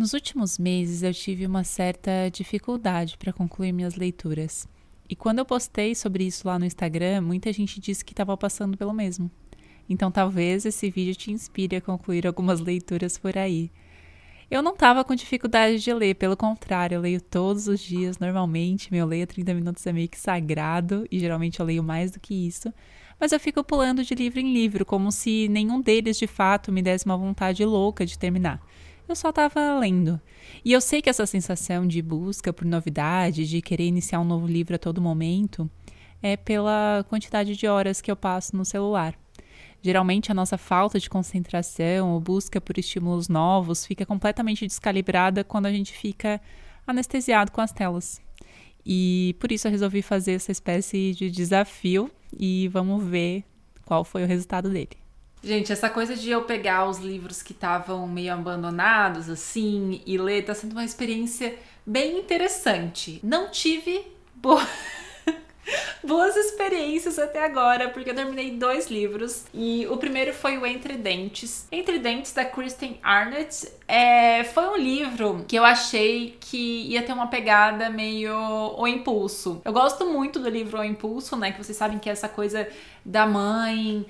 Nos últimos meses eu tive uma certa dificuldade para concluir minhas leituras. E quando eu postei sobre isso lá no Instagram, muita gente disse que estava passando pelo mesmo. Então talvez esse vídeo te inspire a concluir algumas leituras por aí. Eu não estava com dificuldade de ler, pelo contrário, eu leio todos os dias normalmente. Meu ler a 30 minutos é meio que sagrado e geralmente eu leio mais do que isso. Mas eu fico pulando de livro em livro, como se nenhum deles de fato me desse uma vontade louca de terminar. Eu só estava lendo. E eu sei que essa sensação de busca por novidade, de querer iniciar um novo livro a todo momento, é pela quantidade de horas que eu passo no celular. Geralmente a nossa falta de concentração ou busca por estímulos novos fica completamente descalibrada quando a gente fica anestesiado com as telas. E por isso eu resolvi fazer essa espécie de desafio e vamos ver qual foi o resultado dele. Gente, essa coisa de eu pegar os livros que estavam meio abandonados, assim, e ler, tá sendo uma experiência bem interessante. Não tive boas experiências até agora, porque eu terminei 2 livros. E o primeiro foi o Entre Dentes. Entre Dentes, da Kristen Arnett. Foi um livro que eu achei que ia ter uma pegada meio O Impulso. Eu gosto muito do livro O Impulso, né? Que vocês sabem que é essa coisa da mãe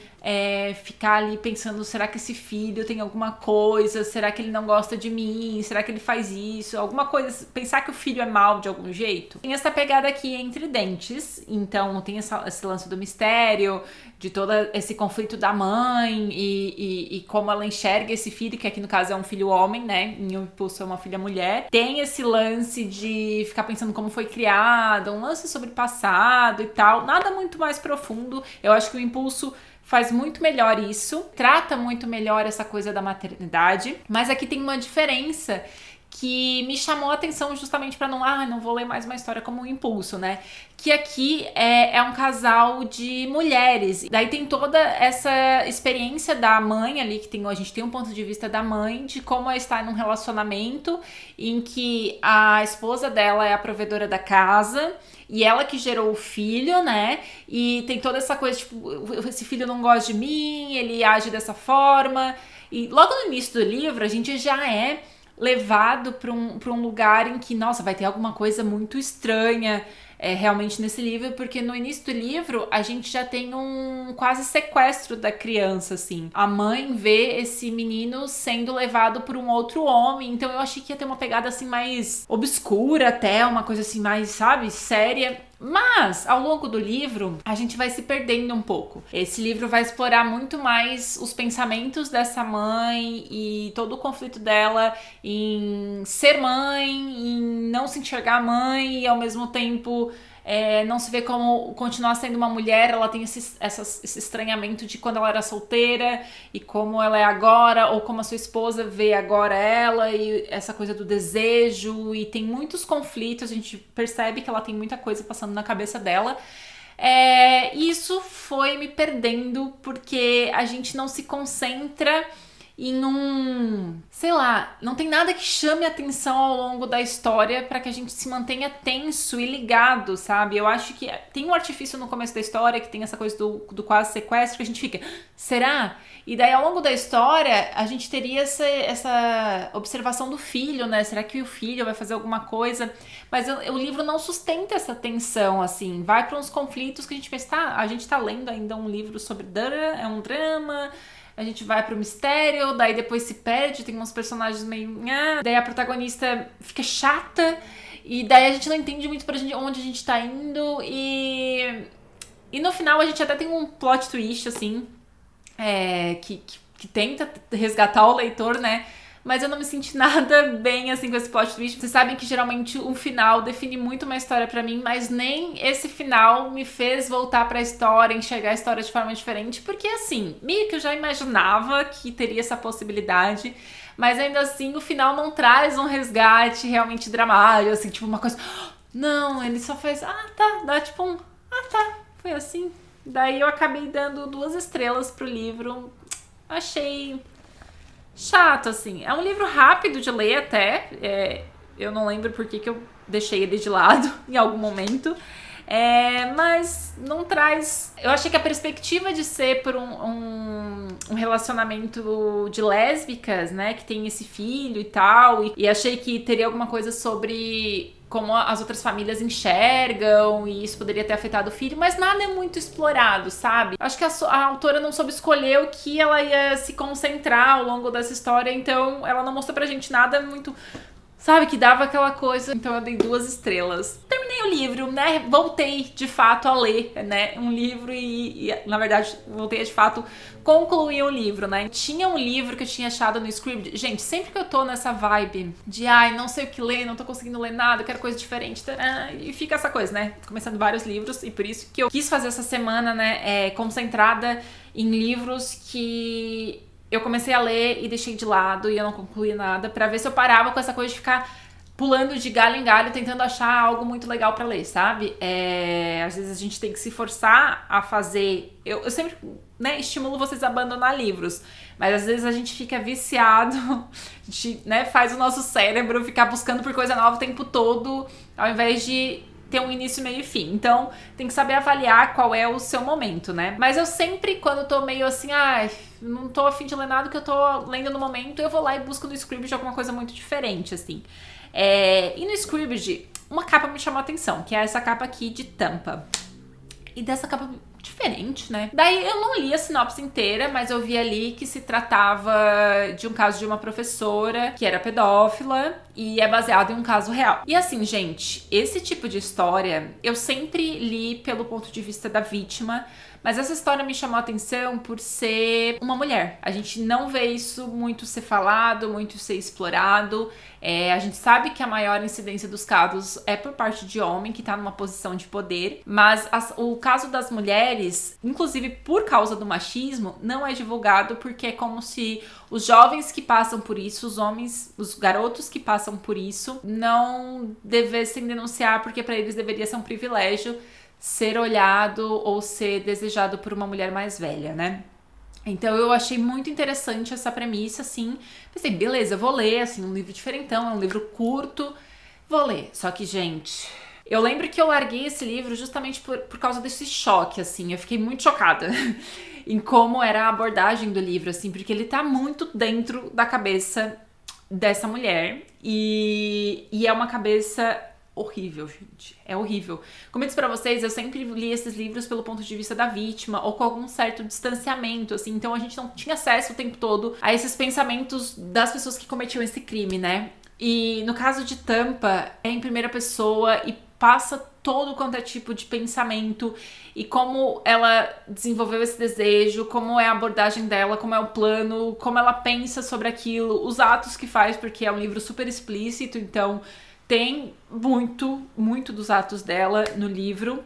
ficar ali pensando, será que esse filho tem alguma coisa? Será que ele não gosta de mim? Será que ele faz isso? Alguma coisa, pensar que o filho é mal de algum jeito. Tem essa pegada aqui Entre Dentes, então tem esse lance do mistério, de todo esse conflito da mãe e como ela enxerga esse filho, que aqui no caso é um filho homem, né? Em O Impulso é uma filha mulher. Tem esse lance de ficar pensando como foi criada, um lance sobre passado e tal. Nada muito mais profundo. Eu acho que O Impulso faz muito melhor isso, trata muito melhor essa coisa da maternidade, mas aqui tem uma diferença que me chamou a atenção justamente para não vou ler mais uma história como O Impulso, né? Que aqui é um casal de mulheres. Daí tem toda essa experiência da mãe ali, a gente tem um ponto de vista da mãe, de como ela está num relacionamento em que a esposa dela é a provedora da casa, e ela que gerou o filho, né? E tem toda essa coisa, tipo, esse filho não gosta de mim, ele age dessa forma. E logo no início do livro, a gente já é levado para um lugar em que, nossa, vai ter alguma coisa muito estranha realmente nesse livro, porque no início do livro a gente já tem um quase sequestro da criança, assim. A mãe vê esse menino sendo levado por um outro homem, então eu achei que ia ter uma pegada assim mais obscura até, uma coisa assim mais, sabe, séria. Mas, ao longo do livro, a gente vai se perdendo um pouco. Esse livro vai explorar muito mais os pensamentos dessa mãe e todo o conflito dela em ser mãe, em não se enxergar mãe e, ao mesmo tempo, não se vê como continuar sendo uma mulher. Ela tem esse estranhamento de quando ela era solteira e como ela é agora, ou como a sua esposa vê agora ela, e essa coisa do desejo, e tem muitos conflitos. A gente percebe que ela tem muita coisa passando na cabeça dela. Isso foi me perdendo porque a gente não se concentra em sei lá, não tem nada que chame a atenção ao longo da história para que a gente se mantenha tenso e ligado, sabe? Eu acho que tem um artifício no começo da história, que tem essa coisa do quase sequestro, que a gente fica, será? E daí ao longo da história a gente teria essa observação do filho, né? Será que o filho vai fazer alguma coisa? Mas o livro não sustenta essa tensão, assim, vai para uns conflitos que a gente pensa, a gente tá lendo ainda um livro sobre é um drama. A gente vai pro mistério, daí depois se perde, tem uns personagens meio... daí a protagonista fica chata, e daí a gente não entende muito onde a gente tá indo, e no final a gente até tem um plot twist, assim, que tenta resgatar o leitor, né? Mas eu não me senti nada bem, assim, com esse plot twist. Vocês sabem que geralmente um final define muito uma história pra mim, mas nem esse final me fez voltar pra história, enxergar a história de forma diferente, porque, assim, meio que eu já imaginava que teria essa possibilidade, mas ainda assim o final não traz um resgate realmente dramático, assim, tipo uma coisa... Não, ele só faz... dá tipo foi assim. Daí eu acabei dando 2 estrelas pro livro. Achei chato, assim. É um livro rápido de ler até. Eu não lembro por que eu deixei ele de lado em algum momento. Mas não traz... Eu achei que a perspectiva de ser por um relacionamento de lésbicas, né, que tem esse filho e tal, e achei que teria alguma coisa sobre como as outras famílias enxergam e isso poderia ter afetado o filho, mas nada é muito explorado, sabe? Acho que a autora não soube escolher o que ela ia se concentrar ao longo dessa história, então ela não mostrou pra gente nada muito... Sabe, que dava aquela coisa. Então eu dei 2 estrelas. Terminei o livro, né? Voltei de fato a ler, né? Um livro e na verdade, voltei a de fato concluir o livro, né? Tinha um livro que eu tinha achado no Scribd. Gente, sempre que eu tô nessa vibe de ai, não sei o que ler, não tô conseguindo ler nada, quero coisa diferente, e fica essa coisa, né? Começando vários livros, e por isso que eu quis fazer essa semana, né? Concentrada em livros que eu comecei a ler e deixei de lado e eu não concluí nada, pra ver se eu parava com essa coisa de ficar pulando de galho em galho, tentando achar algo muito legal pra ler, sabe? Às vezes a gente tem que se forçar a fazer... Eu sempre, né, estimulo vocês a abandonar livros, mas às vezes a gente fica viciado, a gente, né, faz o nosso cérebro ficar buscando por coisa nova o tempo todo, ao invés de ter um início, meio e fim. Então, tem que saber avaliar qual é o seu momento, né? Mas eu sempre, quando eu tô meio assim, não tô a fim de ler nada que eu tô lendo no momento, eu vou lá e busco no Scribd alguma coisa muito diferente, assim. E no Scribd, uma capa me chamou a atenção, que é essa capa aqui de tampa. E dessa capa diferente, né? Daí eu não li a sinopse inteira, mas eu vi ali que se tratava de um caso de uma professora que era pedófila e é baseado em um caso real. E assim, gente, esse tipo de história eu sempre li pelo ponto de vista da vítima, mas essa história me chamou a atenção por ser uma mulher. A gente não vê isso muito ser falado, muito ser explorado. A gente sabe que a maior incidência dos casos é por parte de homem que tá numa posição de poder, mas o caso das mulheres, inclusive por causa do machismo, não é divulgado porque é como se os jovens que passam por isso, os homens, os garotos que passam por isso, não devessem denunciar porque pra eles deveria ser um privilégio ser olhado ou ser desejado por uma mulher mais velha, né? Então eu achei muito interessante essa premissa, assim. Pensei, beleza, eu vou ler, assim, um livro diferentão, é um livro curto, vou ler. Só que, gente, eu lembro que eu larguei esse livro justamente por causa desse choque, assim. Eu fiquei muito chocada em como era a abordagem do livro, assim, porque ele tá muito dentro da cabeça dessa mulher. E é uma cabeça horrível, gente. É horrível. Como eu disse pra vocês, eu sempre li esses livros pelo ponto de vista da vítima ou com algum certo distanciamento, assim. Então a gente não tinha acesso o tempo todo a esses pensamentos das pessoas que cometiam esse crime, né? E no caso de Tampa, é em primeira pessoa e passa todo quanto é tipo de pensamento e como ela desenvolveu esse desejo, como é a abordagem dela, como é o plano, como ela pensa sobre aquilo, os atos que faz, porque é um livro super explícito, então tem muito dos atos dela no livro.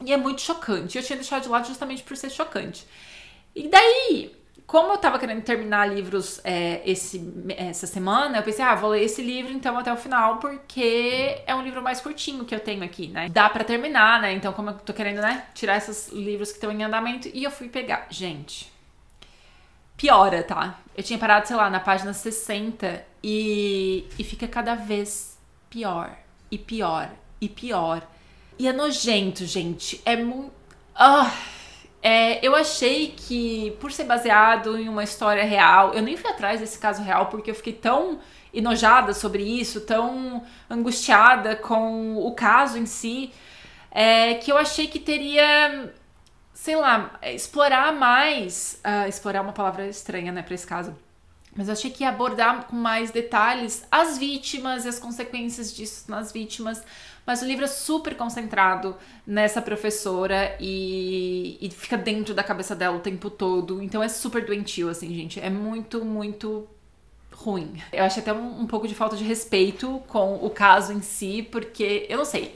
E é muito chocante. Eu tinha deixado de lado justamente por ser chocante. E daí, como eu tava querendo terminar livros essa semana, eu pensei, vou ler esse livro então até o final, porque é um livro mais curtinho que eu tenho aqui, né? Dá pra terminar, né? Então, como eu tô querendo, né, tirar esses livros que estão em andamento, e eu fui pegar. Gente, piora, tá? Eu tinha parado, sei lá, na página 60 e fica cada vez pior, e pior, e pior. E é nojento, gente. É muito... eu achei que, por ser baseado em uma história real... Eu nem fui atrás desse caso real, porque eu fiquei tão enojada sobre isso, tão angustiada com o caso em si, que eu achei que teria... sei lá, explorar mais... explorar é uma palavra estranha, né, pra esse caso. Mas eu achei que ia abordar com mais detalhes as vítimas e as consequências disso nas vítimas. Mas o livro é super concentrado nessa professora e fica dentro da cabeça dela o tempo todo. Então é super doentio, assim, gente. É muito ruim. Eu achei até um pouco de falta de respeito com o caso em si, porque, eu não sei,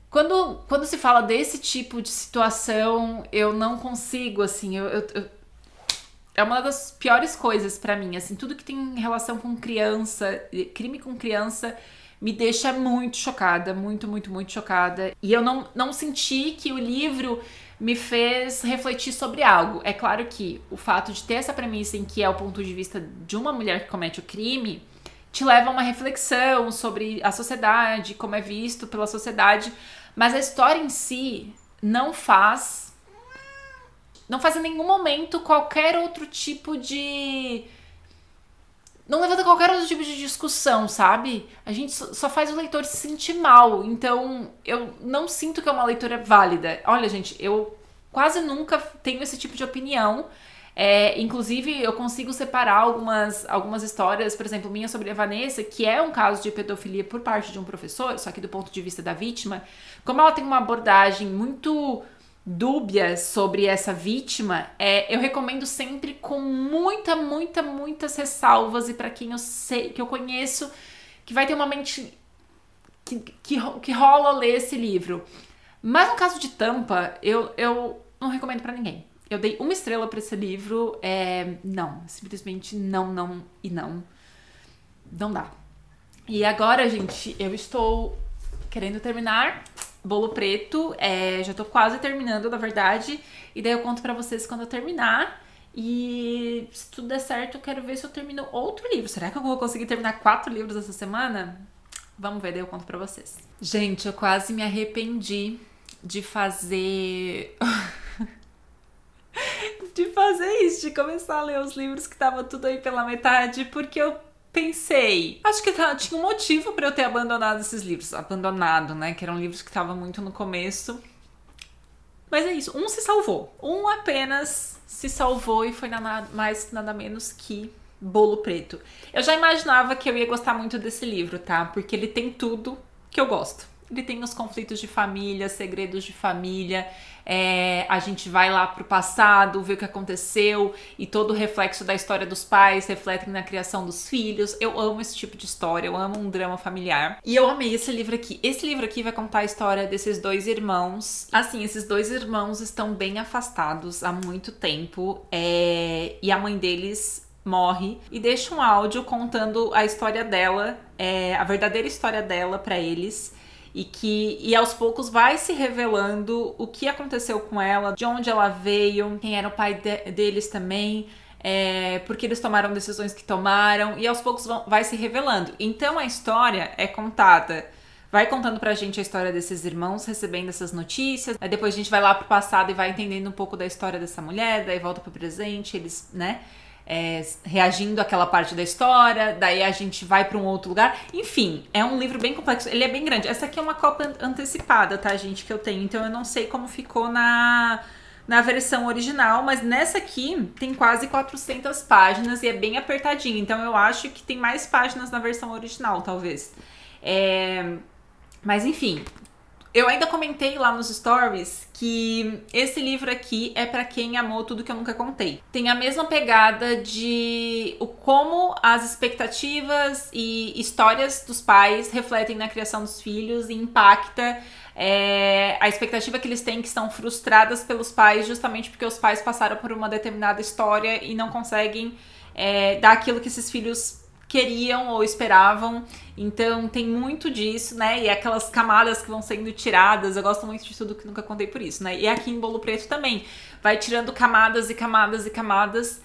Quando se fala desse tipo de situação, eu não consigo, assim, é uma das piores coisas pra mim, assim, tudo que tem relação com criança, crime com criança, me deixa muito chocada, muito chocada. E eu não senti que o livro me fez refletir sobre algo. É claro que o fato de ter essa premissa em que é o ponto de vista de uma mulher que comete o crime, te leva a uma reflexão sobre a sociedade, como é visto pela sociedade, mas a história em si não faz em nenhum momento qualquer outro tipo de... Não levanta qualquer outro tipo de discussão, sabe? A gente só faz o leitor se sentir mal. Então, eu não sinto que é uma leitura válida. Olha, gente, eu quase nunca tenho esse tipo de opinião. Inclusive, eu consigo separar algumas histórias, por exemplo, minha sobre a Vanessa, que é um caso de pedofilia por parte de um professor, só que do ponto de vista da vítima. Como ela tem uma abordagem muito dúbia sobre essa vítima, eu recomendo sempre com muitas ressalvas, e para quem eu sei, que eu conheço, que vai ter uma mente que rola ler esse livro. Mas no caso de Tampa, eu não recomendo para ninguém. Eu dei 1 estrela para esse livro, não, simplesmente não. Não dá. E agora, gente, eu estou querendo terminar Bolo Preto, já tô quase terminando, na verdade, e daí eu conto pra vocês quando eu terminar. E se tudo der certo, eu quero ver se eu termino outro livro. Será que eu vou conseguir terminar 4 livros essa semana? Vamos ver, daí eu conto pra vocês. Gente, eu quase me arrependi de fazer... de começar a ler os livros que tava tudo aí pela metade, porque eu pensei, acho que tinha um motivo pra eu ter abandonado esses livros. Abandonado, né? Que eram livros que estavam muito no começo. Mas é isso, um se salvou. Um apenas se salvou e foi nada mais, nada menos que Bolo Preto. Eu já imaginava que eu ia gostar muito desse livro, tá? Porque ele tem tudo que eu gosto. Ele tem os conflitos de família, segredos de família, a gente vai lá pro passado, vê o que aconteceu, e todo o reflexo da história dos pais refletem na criação dos filhos. Eu amo esse tipo de história, eu amo um drama familiar. E eu amei esse livro aqui. Esse livro aqui vai contar a história desses 2 irmãos. Assim, esses 2 irmãos estão bem afastados há muito tempo, e a mãe deles morre e deixa um áudio contando a história dela, a verdadeira história dela pra eles. E aos poucos vai se revelando o que aconteceu com ela, de onde ela veio, quem era o pai deles também, porque eles tomaram decisões que tomaram, e aos poucos vai se revelando. Então a história é contada, vai contando pra gente a história desses irmãos, recebendo essas notícias, aí depois a gente vai lá pro passado e vai entendendo um pouco da história dessa mulher, daí volta pro presente, eles, né... reagindo àquela parte da história, daí a gente vai pra um outro lugar. Enfim, é um livro bem complexo, ele é bem grande. Essa aqui é uma cópia antecipada, tá, gente, que eu tenho, então eu não sei como ficou na versão original, mas nessa aqui tem quase 400 páginas e é bem apertadinho, então eu acho que tem mais páginas na versão original, talvez. Mas enfim... Eu ainda comentei lá nos stories que esse livro aqui é pra quem amou tudo que eu nunca contei. Tem a mesma pegada de como as expectativas e histórias dos pais refletem na criação dos filhos e impacta a expectativa que eles têm, que estão frustradas pelos pais justamente porque os pais passaram por uma determinada história e não conseguem dar aquilo que esses filhos queriam ou esperavam. Então tem muito disso, né? E aquelas camadas que vão sendo tiradas. Eu gosto muito de tudo que nunca contei por isso, né? E aqui em Bolo Preto também. Vai tirando camadas e camadas e camadas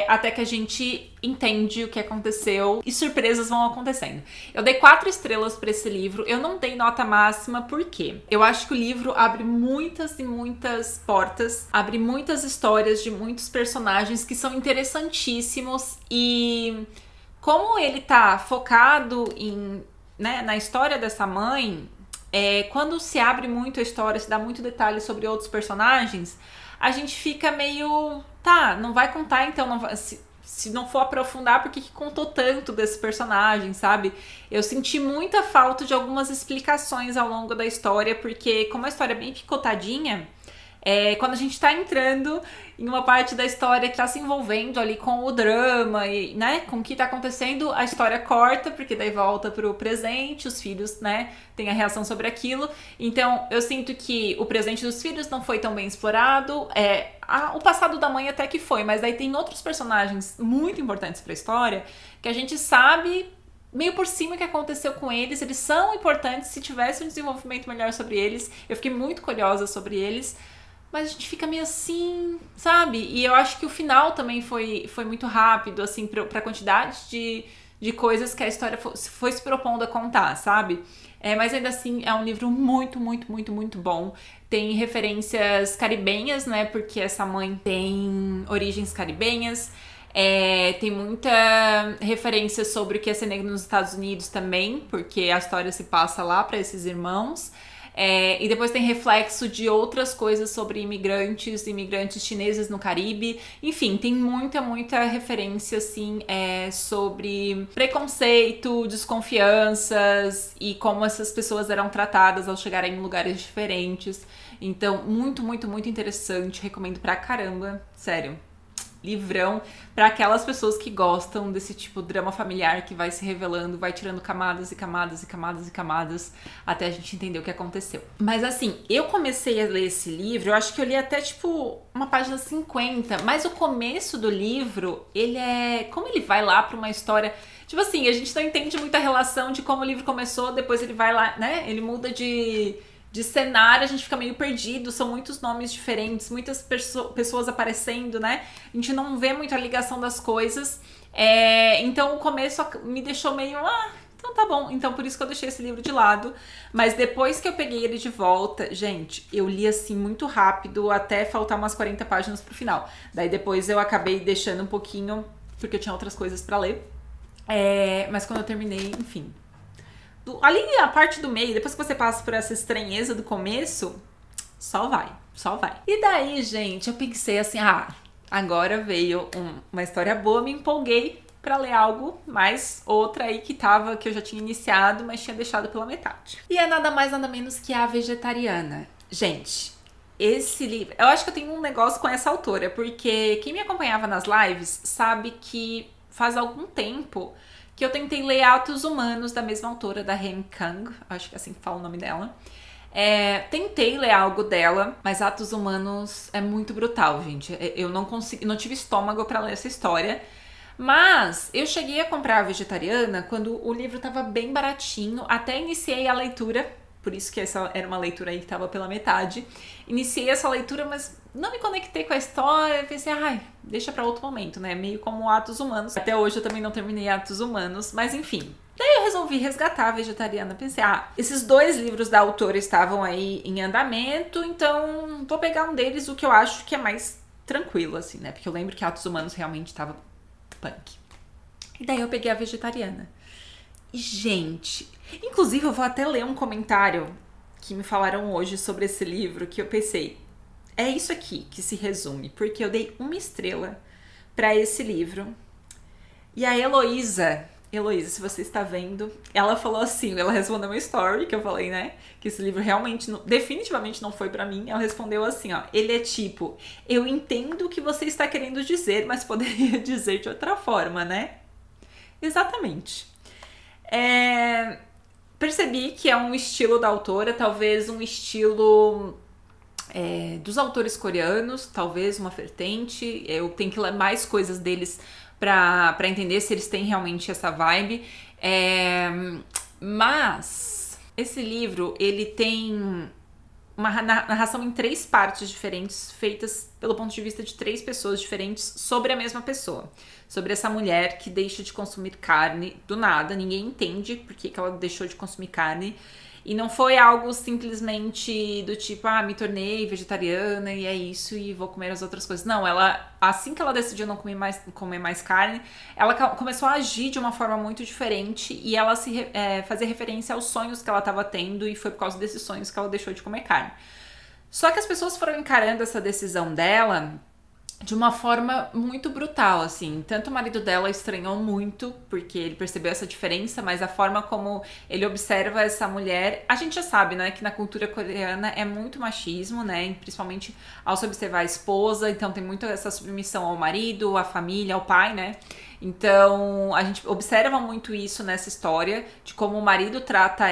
até que a gente entende o que aconteceu e surpresas vão acontecendo. Eu dei 4 estrelas pra esse livro. Eu não dei nota máxima porque eu acho que o livro abre muitas e muitas portas, abre muitas histórias de muitos personagens que são interessantíssimos, e como ele tá focado na história dessa mãe, quando se abre muito a história, se dá muito detalhe sobre outros personagens, a gente fica meio... Tá, não vai contar, então, não vai, se não for aprofundar, por que contou tanto desse personagem, sabe? Eu senti muita falta de algumas explicações ao longo da história, porque como a história é bem picotadinha... quando a gente tá entrando em uma parte da história que tá se envolvendo ali com o drama e, né, com o que tá acontecendo, a história corta, porque daí volta pro presente, os filhos, né, têm a reação sobre aquilo. Então, eu sinto que o presente dos filhos não foi tão bem explorado, o passado da mãe até que foi, mas daí tem outros personagens muito importantes pra história que a gente sabe meio por cima o que aconteceu com eles. Eles são importantes, se tivesse um desenvolvimento melhor sobre eles, eu fiquei muito curiosa sobre eles, mas a gente fica meio assim, sabe? E eu acho que o final também foi muito rápido, assim, pra quantidade de coisas que a história foi se propondo a contar, sabe? Mas ainda assim é um livro muito, muito, muito, muito bom. Tem referências caribenhas, né? Porque essa mãe tem origens caribenhas. Tem muita referência sobre o que é ser negro nos Estados Unidos também, porque a história se passa lá para esses irmãos. E depois tem reflexo de outras coisas sobre imigrantes chineses no Caribe. Enfim, tem muita, muita referência, assim, sobre preconceito, desconfianças e como essas pessoas eram tratadas ao chegarem em lugares diferentes. Então, muito, muito, muito interessante. Recomendo pra caramba, sério. Livrão para aquelas pessoas que gostam desse tipo de drama familiar que vai se revelando, vai tirando camadas e camadas e camadas e camadas até a gente entender o que aconteceu. Mas assim, eu comecei a ler esse livro, eu acho que eu li até tipo uma página 50, mas o começo do livro, como ele vai lá para uma história, tipo assim, a gente não entende muito a relação de como o livro começou, depois ele vai lá, né? Ele muda de cenário, a gente fica meio perdido, são muitos nomes diferentes, muitas pessoas aparecendo, né? A gente não vê muito a ligação das coisas. Então o começo me deixou meio, então tá bom. Então por isso que eu deixei esse livro de lado. Mas depois que eu peguei ele de volta, gente, eu li assim muito rápido, até faltar umas 40 páginas pro final. Daí depois eu acabei deixando um pouquinho, porque eu tinha outras coisas pra ler. Mas quando eu terminei, enfim... Ali a parte do meio, depois que você passa por essa estranheza do começo, só vai. E daí, gente, eu pensei assim, agora veio uma história boa, me empolguei pra ler algo, mais outra aí que eu já tinha iniciado, mas tinha deixado pela metade. E é nada mais, nada menos que A Vegetariana. Gente, esse livro... Eu acho que eu tenho um negócio com essa autora, porque quem me acompanhava nas lives sabe que faz algum tempo que eu tentei ler Atos Humanos, da mesma autora, da Han Kang, acho que é assim que fala o nome dela. Tentei ler algo dela, mas Atos Humanos é muito brutal, gente. Eu não tive estômago pra ler essa história. Mas eu cheguei a comprar A Vegetariana quando o livro tava bem baratinho, até iniciei a leitura, por isso que essa era uma leitura aí que tava pela metade. Iniciei essa leitura, mas não me conectei com a história, pensei, deixa pra outro momento, né? Meio como Atos Humanos. Até hoje eu também não terminei Atos Humanos, mas enfim. Daí eu resolvi resgatar A Vegetariana. Pensei, esses 2 livros da autora estavam aí em andamento, então vou pegar um deles, o que eu acho que é mais tranquilo, assim, né? Porque eu lembro que Atos Humanos realmente tava punk. E daí eu peguei A Vegetariana. E, gente, inclusive eu vou até ler um comentário que me falaram hoje sobre esse livro, que eu pensei, é isso aqui que se resume, porque eu dei 1 estrela pra esse livro. E a Heloísa, se você está vendo, ela falou assim, ela respondeu uma story que eu falei, né, que esse livro realmente, definitivamente não foi pra mim. Ela respondeu assim, ele é tipo, eu entendo o que você está querendo dizer, mas poderia dizer de outra forma, né? Exatamente. Percebi que é um estilo da autora, talvez um estilo dos autores coreanos, talvez uma vertente. Eu tenho que ler mais coisas deles pra entender se eles têm realmente essa vibe. Mas esse livro, ele tem uma narração em 3 partes diferentes, feitas pelo ponto de vista de 3 pessoas diferentes sobre a mesma pessoa. Sobre essa mulher que deixa de consumir carne do nada, ninguém entende por que ela deixou de consumir carne. E não foi algo simplesmente do tipo, me tornei vegetariana e é isso e vou comer as outras coisas. Não, assim que ela decidiu não comer mais carne, ela começou a agir de uma forma muito diferente e ela fazia referência aos sonhos que ela estava tendo e foi por causa desses sonhos que ela deixou de comer carne. Só que as pessoas foram encarando essa decisão dela de uma forma muito brutal, assim. Tanto o marido dela estranhou muito, porque ele percebeu essa diferença, mas a forma como ele observa essa mulher... A gente já sabe, né, que na cultura coreana é muito machismo, né, principalmente ao se observar a esposa, então tem muito essa submissão ao marido, à família, ao pai, né. Então, a gente observa muito isso nessa história, de como o marido trata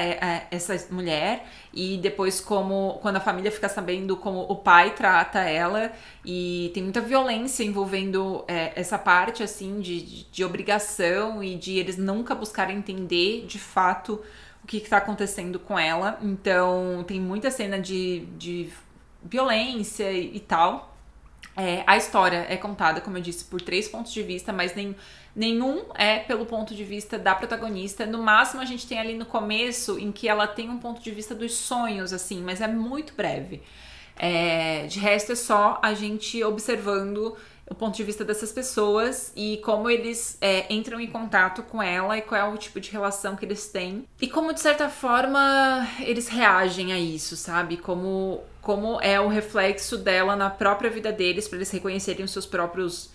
essa mulher e depois quando a família fica sabendo como o pai trata ela, e tem muita violência envolvendo essa parte, assim, de obrigação e de eles nunca buscarem entender, de fato, o que está acontecendo com ela. Então, tem muita cena de violência e tal. A história é contada, como eu disse, por 3 pontos de vista, mas nenhum é pelo ponto de vista da protagonista. No máximo, a gente tem ali no começo, em que ela tem um ponto de vista dos sonhos, assim, mas é muito breve. De resto, é só a gente observando o ponto de vista dessas pessoas e como eles entram em contato com ela e qual é o tipo de relação que eles têm. E como, de certa forma, eles reagem a isso, sabe? Como é o reflexo dela na própria vida deles, para eles reconhecerem os seus próprios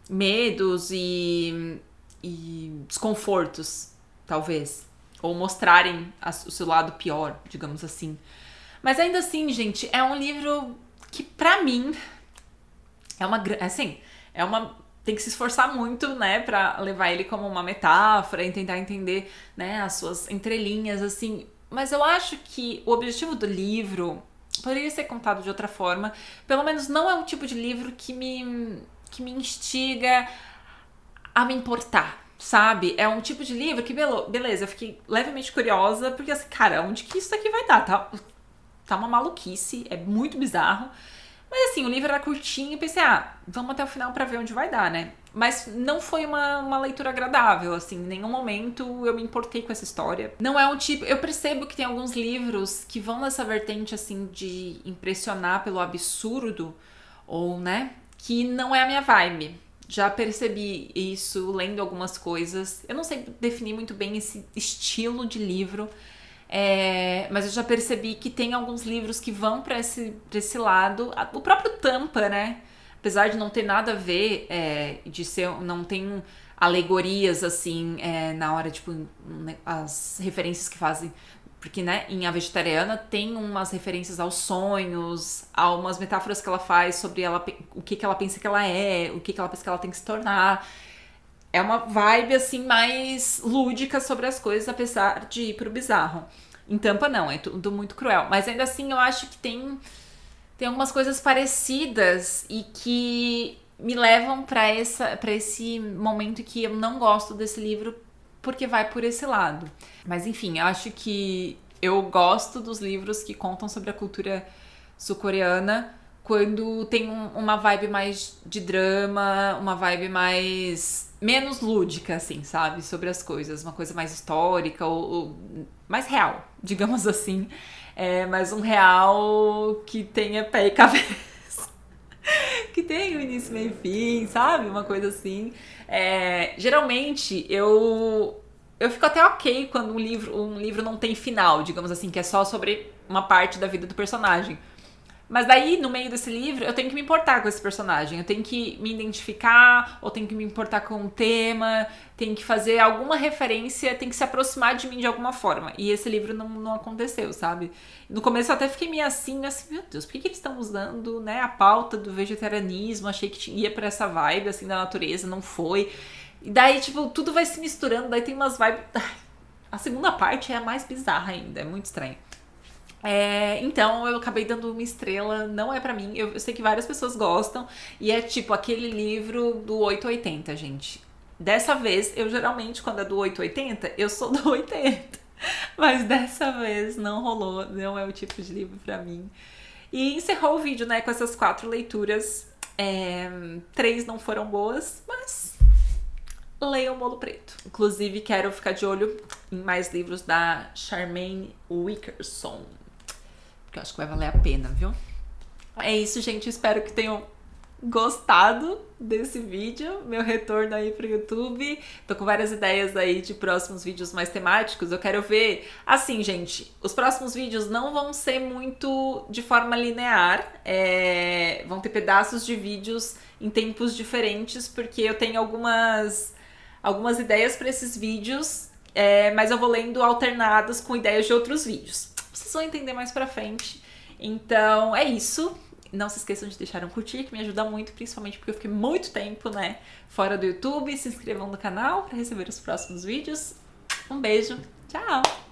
medos e desconfortos, talvez. Ou mostrarem o seu lado pior, digamos assim. Mas ainda assim, gente, é um livro que, pra mim, tem que se esforçar muito, né, pra levar ele como uma metáfora e tentar entender, né, as suas entrelinhas, assim. Mas eu acho que o objetivo do livro poderia ser contado de outra forma. Pelo menos não é um tipo de livro que me instiga a me importar, sabe? É um tipo de livro que, beleza, eu fiquei levemente curiosa, porque assim, cara, onde que isso aqui vai dar? Tá uma maluquice, é muito bizarro. Mas assim, o livro era curtinho e pensei, vamos até o final pra ver onde vai dar, né? Mas não foi uma leitura agradável, assim, em nenhum momento eu me importei com essa história. Não é um tipo... Eu percebo que tem alguns livros que vão nessa vertente, assim, de impressionar pelo absurdo, ou, né, que não é a minha vibe. Já percebi isso lendo algumas coisas. Eu não sei definir muito bem esse estilo de livro, mas eu já percebi que tem alguns livros que vão pra esse lado. O próprio Tampa, né? Apesar de não ter nada a ver, não tem alegorias, assim, na hora, tipo, as referências que fazem. Porque, né, em A Vegetariana tem umas referências aos sonhos, a umas metáforas que ela faz sobre o que ela pensa que ela é, o que ela pensa que ela tem que se tornar. É uma vibe, assim, mais lúdica sobre as coisas, apesar de ir pro bizarro. Em Tampa, não, é tudo muito cruel. Mas ainda assim, eu acho que tem algumas coisas parecidas e que me levam pra esse momento que eu não gosto desse livro porque vai por esse lado. Mas enfim, eu acho que eu gosto dos livros que contam sobre a cultura sul-coreana quando tem uma vibe mais de drama, uma vibe menos lúdica, assim, sabe? Sobre as coisas, uma coisa mais histórica ou mais real, digamos assim. Mas um real que tenha pé e cabeça. Que tenha início, meio e fim, sabe? Uma coisa assim. Geralmente, eu fico até ok quando um livro não tem final, digamos assim, que é só sobre uma parte da vida do personagem. Mas daí, no meio desse livro, eu tenho que me importar com esse personagem. Eu tenho que me identificar, ou tenho que me importar com o tema, tenho que fazer alguma referência, tem que se aproximar de mim de alguma forma. E esse livro não aconteceu, sabe? No começo eu até fiquei meio assim, meu Deus, por que eles estão usando, né, a pauta do vegetarianismo? Achei que ia pra essa vibe, assim, da natureza, não foi. E daí, tipo, tudo vai se misturando, daí tem umas vibes... A segunda parte é a mais bizarra ainda, é muito estranho. Então eu acabei dando uma estrela, não é pra mim, eu sei que várias pessoas gostam, e é tipo aquele livro do 880, gente. Dessa vez, eu geralmente, quando é do 880, eu sou do 80, mas dessa vez não rolou, não é o tipo de livro pra mim. E encerrou o vídeo, né, com essas 4 leituras, 3 não foram boas, mas... Leiam Bolo Preto. Inclusive, quero ficar de olho em mais livros da Charmaine Wilkerson, porque eu acho que vai valer a pena, viu? É isso, gente. Espero que tenham gostado desse vídeo, meu retorno aí pro YouTube. Tô com várias ideias aí de próximos vídeos mais temáticos. Eu quero ver... Assim, gente, os próximos vídeos não vão ser muito de forma linear. Vão ter pedaços de vídeos em tempos diferentes, porque eu tenho algumas ideias para esses vídeos, mas eu vou lendo alternadas com ideias de outros vídeos. Vocês vão entender mais pra frente. Então, é isso. Não se esqueçam de deixar um curtir, que me ajuda muito, principalmente porque eu fiquei muito tempo, né, fora do YouTube. Se inscrevam no canal para receber os próximos vídeos. Um beijo. Tchau!